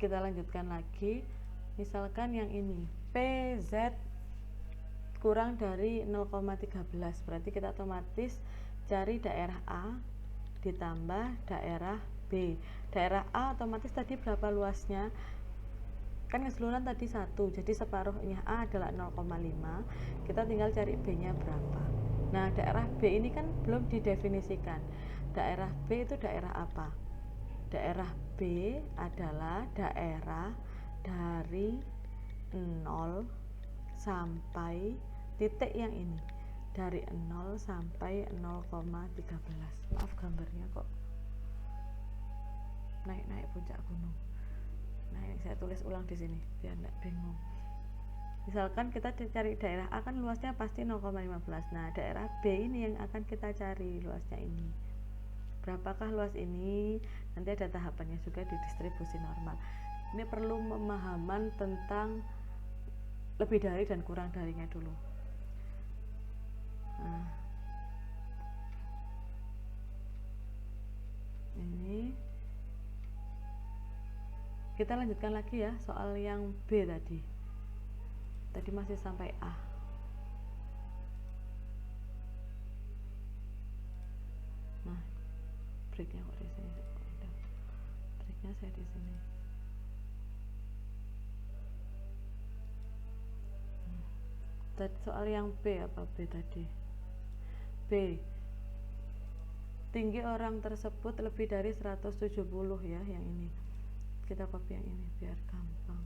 Kita lanjutkan lagi, misalkan yang ini PZ kurang dari 0,13, berarti kita otomatis cari daerah A ditambah daerah B. Daerah A otomatis tadi berapa luasnya? Kan keseluruhan tadi 1, jadi separuhnya A adalah 0,5. Kita tinggal cari B nya berapa. Nah, daerah B ini kan belum didefinisikan. Daerah B itu daerah apa? Daerah B adalah daerah dari 0 sampai titik yang ini, dari 0 sampai 0,13. Maaf gambarnya kok naik-naik puncak gunung. Nah, ini saya tulis ulang di sini biar enggak bingung. Misalkan kita cari daerah A kan luasnya pasti 0,15. Nah, daerah B ini yang akan kita cari luasnya ini. Berapakah luas ini? Nanti ada tahapannya juga di distribusi normal. Ini perlu pemahaman tentang lebih dari dan kurang darinya dulu. Nah, ini kita lanjutkan lagi ya soal yang B tadi. Tadi masih sampai A. Nah, breaknya kok di sini? Breaknya saya di sini. Soal yang B apa B tadi? B. Tinggi orang tersebut lebih dari 170 ya, yang ini. Kita copy yang ini biar gampang.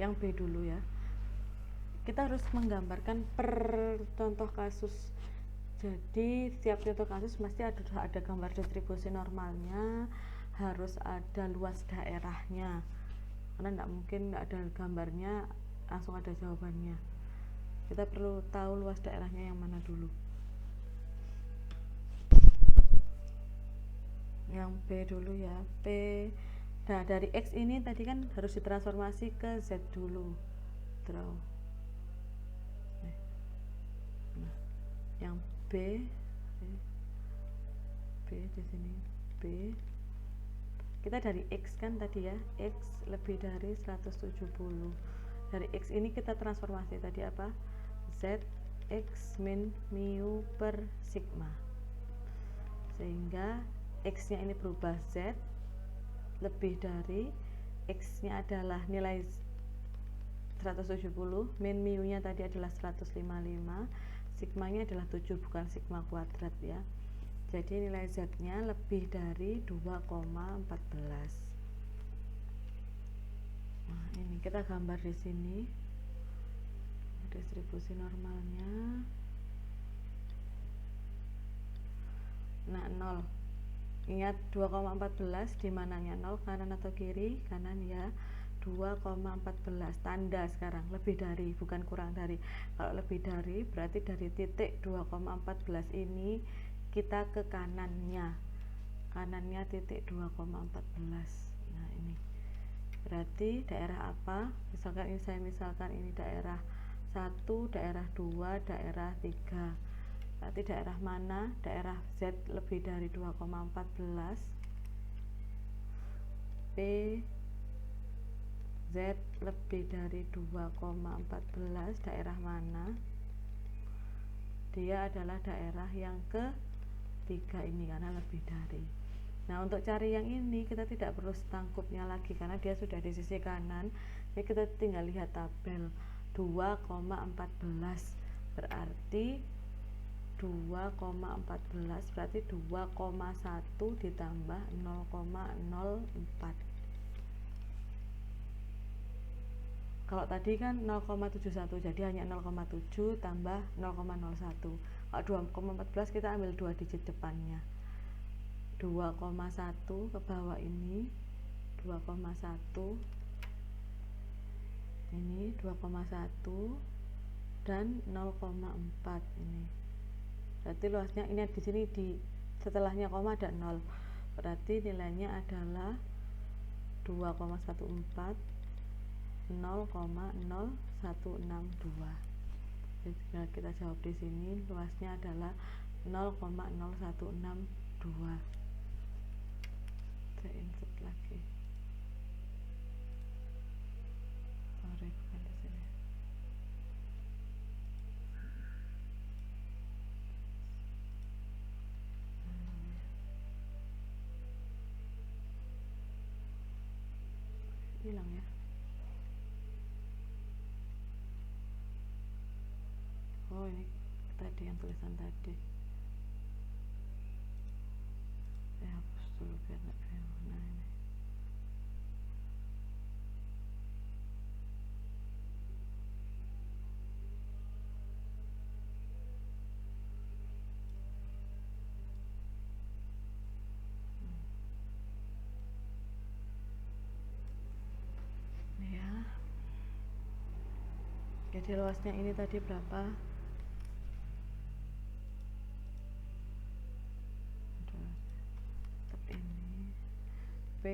Yang B dulu ya. Kita harus menggambarkan per contoh kasus. Jadi setiap contoh kasus mesti ada gambar distribusi normalnya, harus ada luas daerahnya, karena tidak mungkin nggak ada gambarnya langsung ada jawabannya. Kita perlu tahu luas daerahnya yang mana dulu. Yang B dulu ya, P. Nah, dari X ini tadi kan harus ditransformasi ke Z dulu. Draw. Nah, yang B di sini B. Kita dari X kan tadi ya, X lebih dari 170. Dari X ini kita transformasi tadi apa? Z X min mu per sigma. Sehingga X nya ini berubah Z lebih dari, X nya adalah nilai 170, min mu nya tadi adalah 155, sigma nya adalah 7, bukan sigma kuadrat ya. Jadi nilai Z nya lebih dari 2,14. Nah, ini kita gambar di sini distribusi normalnya. Nah, 0. Ingat 2,14 di mananya 0, kanan atau kiri? Kanan ya. 2,14 tanda sekarang, lebih dari bukan kurang dari. Kalau lebih dari berarti dari titik 2,14 ini kita ke kanannya titik 2,14. Nah, ini berarti daerah apa? Misalkan ini ini daerah 1, daerah 2, daerah 3. Berarti daerah mana? Daerah Z lebih dari 2,14. P Z lebih dari 2,14, daerah mana? Dia adalah daerah yang ketiga ini karena lebih dari. Nah, untuk cari yang ini kita tidak perlu setangkupnya lagi karena dia sudah di sisi kanan. Jadi kita tinggal lihat tabel 2,14 berarti 2,14 berarti 2,1 ditambah 0,04. Kalau tadi kan 0,71, jadi hanya 0,7 tambah 0,01. Kalau 2,14 kita ambil 2 digit depannya. 2,1 ke bawah ini 2,1, ini 2,1 dan 0,4 ini. Berarti luasnya ini di sini di setelahnya koma ada 0. Berarti nilainya adalah 2,14 0,0162. Jadi kita jawab di sini, luasnya adalah 0,0162. Saya insert lagi. Sorry, bukan di sini. Hilang ya. Oh, ini tadi yang tulisan tadi. Saya hapus dulu biar nggak bingung. Nah, ini. Ini ya. Jadi luasnya ini tadi berapa? Ini P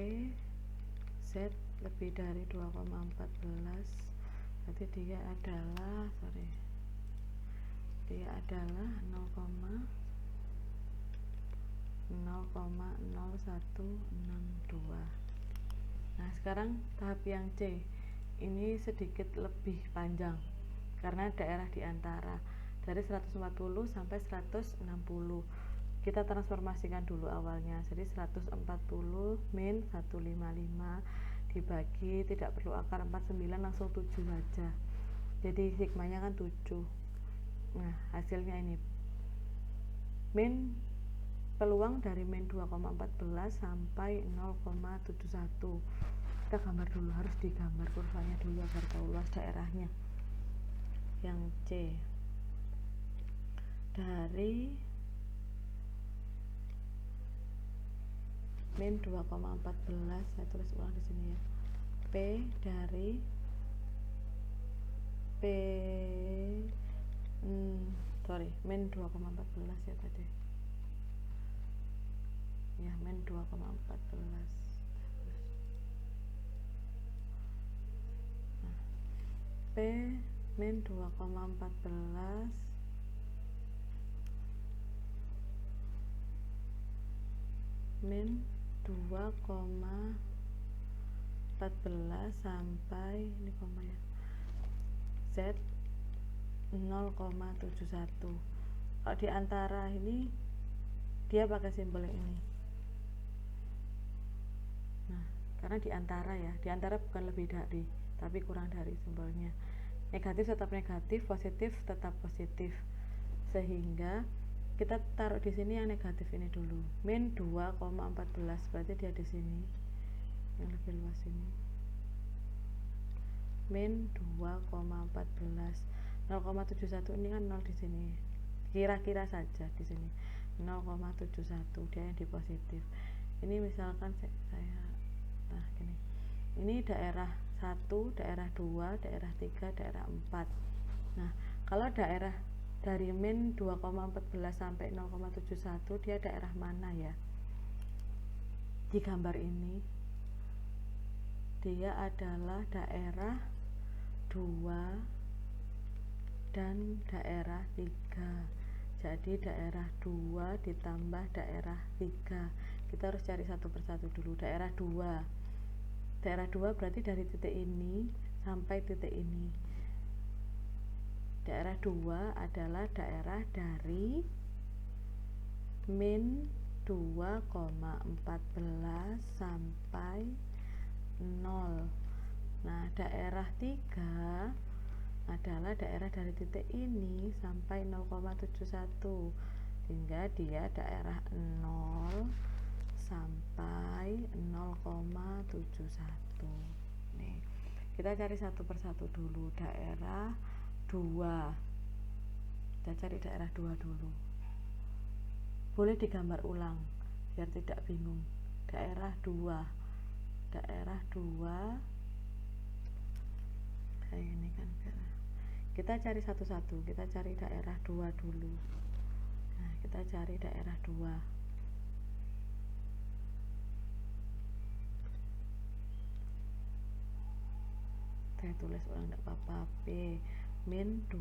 Z lebih dari 2,14, berarti dia adalah 0,0162. Nah, sekarang tahap yang C ini sedikit lebih panjang karena daerah di antara dari 140 sampai 160. Kita transformasikan dulu awalnya. Jadi 140 min 155 dibagi, tidak perlu akar 49, langsung 7 saja. Jadi sigmanya kan 7. Nah, hasilnya ini min peluang dari min 2,14 sampai 0,71. Kita gambar dulu, harus digambar kurvanya dulu agar tahu luas daerahnya. Yang C dari min 2,14, saya tulis ulang di sini ya. P dari min 2,14 ya tadi. Ya, min 2,14. Nah, P min 2,14 min 2,14 sampai ini koma ya, Z 0,71. Kalau di antara ini dia pakai simbol yang ini. Nah, karena di antara ya, di antara bukan lebih dari tapi kurang dari simbolnya. Negatif tetap negatif, positif tetap positif, sehingga kita taruh di sini yang negatif ini dulu. Min 2,14 berarti dia di sini yang lebih luas ini. Min 2,14. 0,71 ini kan 0 di sini. Kira-kira saja di sini 0,71, dia yang di positif. Ini misalkan saya nah gini. Ini daerah 1, daerah 2, daerah 3, daerah 4. Nah, kalau daerah dari min 2,14 sampai 0,71 dia daerah mana ya? Di gambar ini dia adalah daerah 2 dan daerah 3. Jadi daerah 2 ditambah daerah 3. Kita harus cari satu persatu dulu. Daerah 2. Daerah 2 berarti dari titik ini sampai titik ini. Daerah 2 adalah daerah dari min 2,14 sampai 0. Nah, daerah 3 adalah daerah dari titik ini sampai 0,71, sehingga dia daerah 0 sampai 0,71. Nih, kita cari satu persatu dulu. Daerah 2, kita cari daerah 2 dulu. Boleh digambar ulang biar tidak bingung. Daerah 2 kayak ini kan. Kita cari satu-satu. Kita cari daerah 2 dulu. Nah, kita cari daerah 2. Saya tulis ulang enggak apa-apa. P min 2